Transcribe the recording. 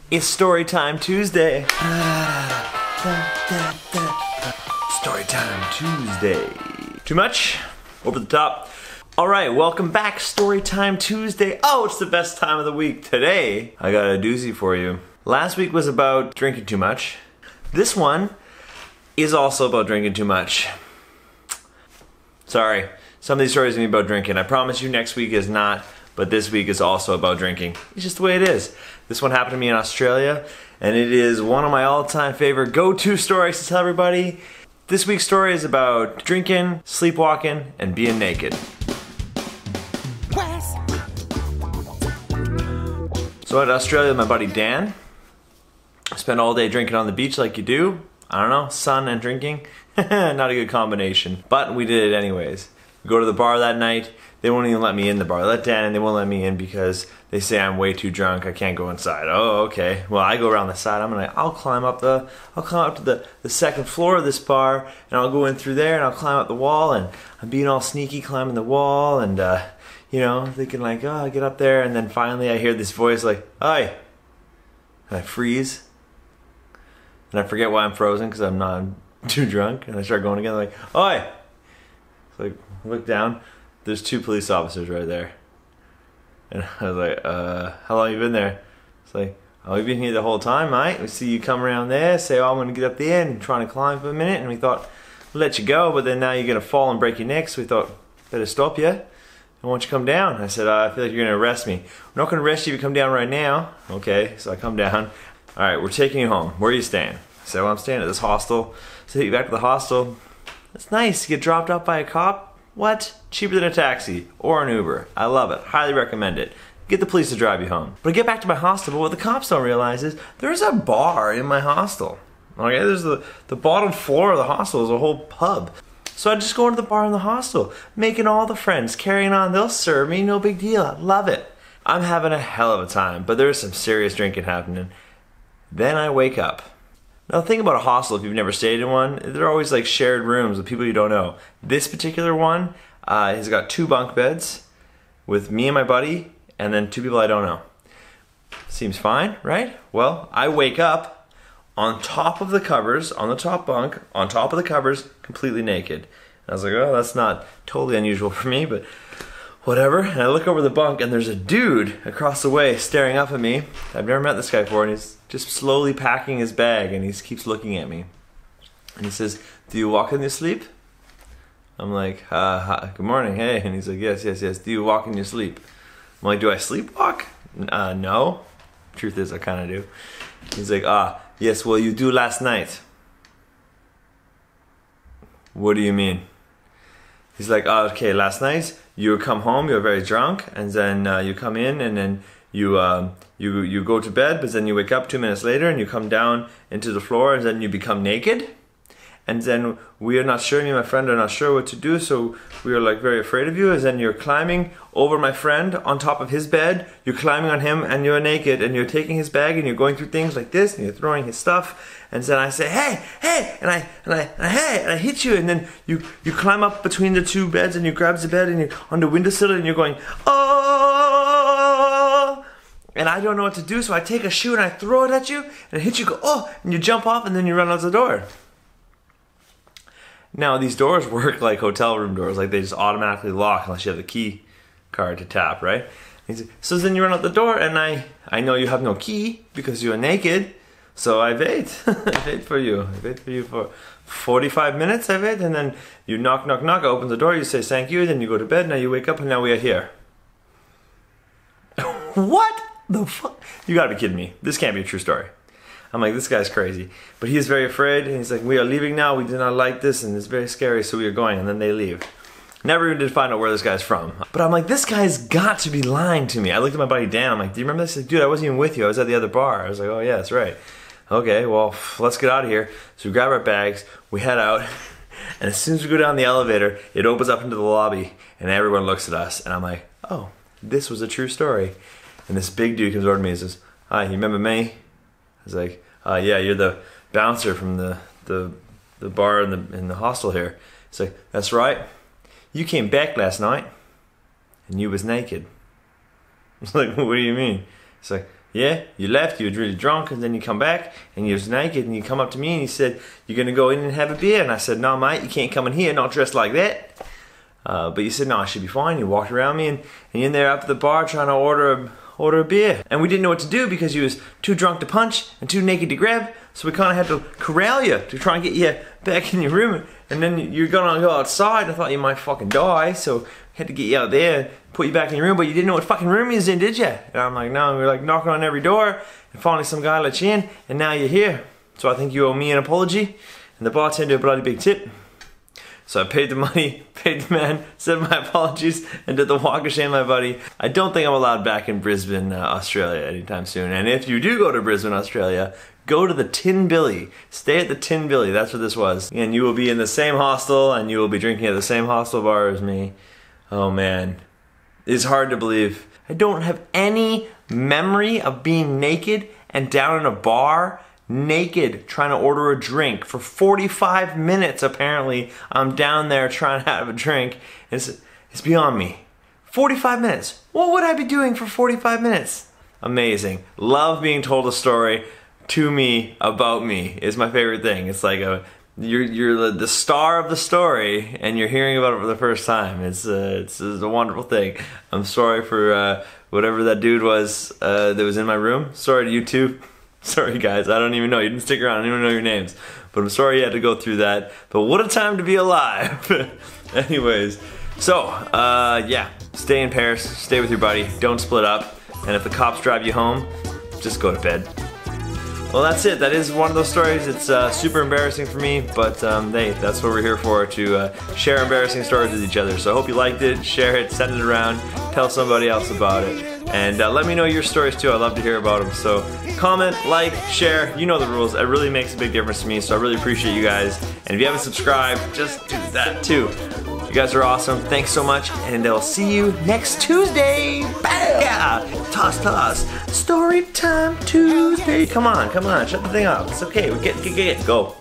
It's Story Time Tuesday. Story Time Tuesday. Too much? Over the top? Alright, welcome back. Story Time Tuesday. Oh, it's the best time of the week. Today, I got a doozy for you. Last week was about drinking too much. This one is also about drinking too much. Sorry, some of these stories are going to be about drinking. I promise you next week is not, but this week is also about drinking. It's just the way it is. This one happened to me in Australia, and it is one of my all-time favorite go-to stories to tell everybody. This week's story is about drinking, sleepwalking, and being naked. Wes. So at Australia with my buddy Dan. I spent all day drinking on the beach like you do. I don't know, sun and drinking. Not a good combination, but we did it anyways. We go to the bar that night. They won't even let me in the bar. They let Dan in, they won't let me in because they say I'm way too drunk. I can't go inside. Oh, okay. Well, I go around the side. I'll climb up to the second floor of this bar, and I'll go in through there, and I'll climb up the wall, and I'm being all sneaky, climbing the wall, and you know, thinking like, oh, I get up there, and then finally I hear this voice like, "Oi!" And I freeze, and I forget why I'm frozen because I'm not too drunk, and I start going again like, "Oi!" So I look down. There's two police officers right there. And I was like, how long you been there? It's like, oh, we've been here the whole time, mate. We see you come around there, say, oh, I'm going to get up there and trying to climb for a minute. And we thought, we'll let you go, but then now you're going to fall and break your neck. So we thought, better stop you. And why don't you come down? I said, I feel like you're going to arrest me. We're not going to arrest you if you come down right now. Okay, so I come down. All right, we're taking you home. Where are you staying? I said, well, I'm staying at this hostel. So take you back to the hostel. It's nice to get dropped off by a cop. What? Cheaper than a taxi or an Uber. I love it. Highly recommend it. Get the police to drive you home. But I get back to my hostel, but what the cops don't realize is there's a bar in my hostel. Okay, there's the bottom floor of the hostel is a whole pub. So I just go into the bar in the hostel, making all the friends, carrying on. They'll serve me, no big deal. I love it. I'm having a hell of a time, but there's some serious drinking happening. Then I wake up. Now the thing about a hostel, if you've never stayed in one, they're always like shared rooms with people you don't know. This particular one has got 2 bunk beds with me and my buddy, and then 2 people I don't know. Seems fine, right? Well, I wake up on top of the covers, on the top bunk, on top of the covers, completely naked. And I was like, oh, that's not totally unusual for me, but whatever. And I look over the bunk, and there's a dude across the way staring up at me. I've never met this guy before, and he's just slowly packing his bag, and he keeps looking at me. And he says, do you walk in your sleep? I'm like, hi, good morning, hey. And he's like, yes. Do you walk in your sleep? I'm like, do I sleepwalk? No. Truth is, I kind of do. He's like, yes, well, you do last night. What do you mean? He's like, oh, okay, last night you come home, you're very drunk, and then you come in, and then you go to bed, but then you wake up 2 minutes later, and you come down into the floor, and then you become naked. And then we are not sure, me and my friend are not sure what to do, so we are like very afraid of you. And then you're climbing over my friend on top of his bed, you're climbing on him, and you're naked, and you're taking his bag, and you're going through things like this, and you're throwing his stuff. And then I say, hey, and I hit you, and then you climb up between the 2 beds, and you grab the bed, and you're on the windowsill, and you're going, oh. And I don't know what to do, so I take a shoe and I throw it at you, and I hit you, go, oh, and you jump off, and then you run out the door. Now, these doors work like hotel room doors, like they just automatically lock unless you have the key card to tap, right? So then you run out the door, and I know you have no key because you're naked, so I wait. I wait for you. I wait for you for 45 minutes, I wait, and then you knock, I open the door, you say thank you, then you go to bed, now you wake up, and now we are here. What the fuck? You gotta be kidding me. This can't be a true story. I'm like, this guy's crazy. But he is very afraid, and he's like, we are leaving now, we do not like this, and it's very scary, so we are going, and then they leave. Never even did find out where this guy's from. But I'm like, this guy's got to be lying to me. I looked at my buddy Dan, I'm like, do you remember this? He's like, dude, I wasn't even with you, I was at the other bar. I was like, oh yeah, that's right. Okay, well, let's get out of here. So we grab our bags, we head out, and as soon as we go down the elevator, it opens up into the lobby, and everyone looks at us, and I'm like, oh, this was a true story. And this big dude comes over to me and says, hi, you remember me? I was like, yeah, you're the bouncer from the bar in the hostel here. He's like, that's right. You came back last night and you was naked. I was like, what do you mean? He's like, Yeah, you left, you were really drunk, and then you come back, and you was naked, and you come up to me, and you said, you're gonna go in and have a beer. And I said, no mate, you can't come in here, not dressed like that. But you said, no, I should be fine. You walked around me, and you're in there up at the bar trying to order a beer. And we didn't know what to do because you was too drunk to punch and too naked to grab, so we kind of had to corral you to try and get you back in your room. And then you're gonna go outside. I thought you might fucking die, so we had to get you out there, put you back in your room, but you didn't know what fucking room you was in, did you? And I'm like, no, and we were like knocking on every door, and finally some guy let you in, and now you're here. So I think you owe me an apology, and the bartender a bloody big tip. So I paid the money, paid the man, said my apologies, and did the walk of shame, my buddy. I don't think I'm allowed back in Brisbane, Australia anytime soon. And if you do go to Brisbane, Australia, go to the Tin Billy. Stay at the Tin Billy, that's what this was. And you will be in the same hostel, and you will be drinking at the same hostel bar as me. Oh man, it's hard to believe. I don't have any memory of being naked and down in a bar, naked, trying to order a drink. For 45 minutes, apparently, I'm down there trying to have a drink. It's beyond me. 45 minutes. What would I be doing for 45 minutes? Amazing. Love being told a story to me about me is my favorite thing. It's like you're the star of the story, and you're hearing about it for the first time. It's a wonderful thing. I'm sorry for whatever that dude was that was in my room. Sorry to you too. Sorry guys, I don't even know. You didn't stick around. I don't even know your names. But I'm sorry you had to go through that. But what a time to be alive. Anyways, so yeah, stay in Paris. Stay with your buddy. Don't split up. And if the cops drive you home, just go to bed. Well, that's it. That is one of those stories. It's super embarrassing for me, but hey, that's what we're here for, to share embarrassing stories with each other. So I hope you liked it. Share it, send it around, tell somebody else about it. And let me know your stories too. I'd love to hear about them. So comment, like, share. You know the rules. It really makes a big difference to me, so I really appreciate you guys. And if you haven't subscribed, just do that too. You guys are awesome. Thanks so much, and I'll see you next Tuesday. Bam! Toss, toss. Story time Tuesday. Come on, shut the thing up. It's okay. We get. Go.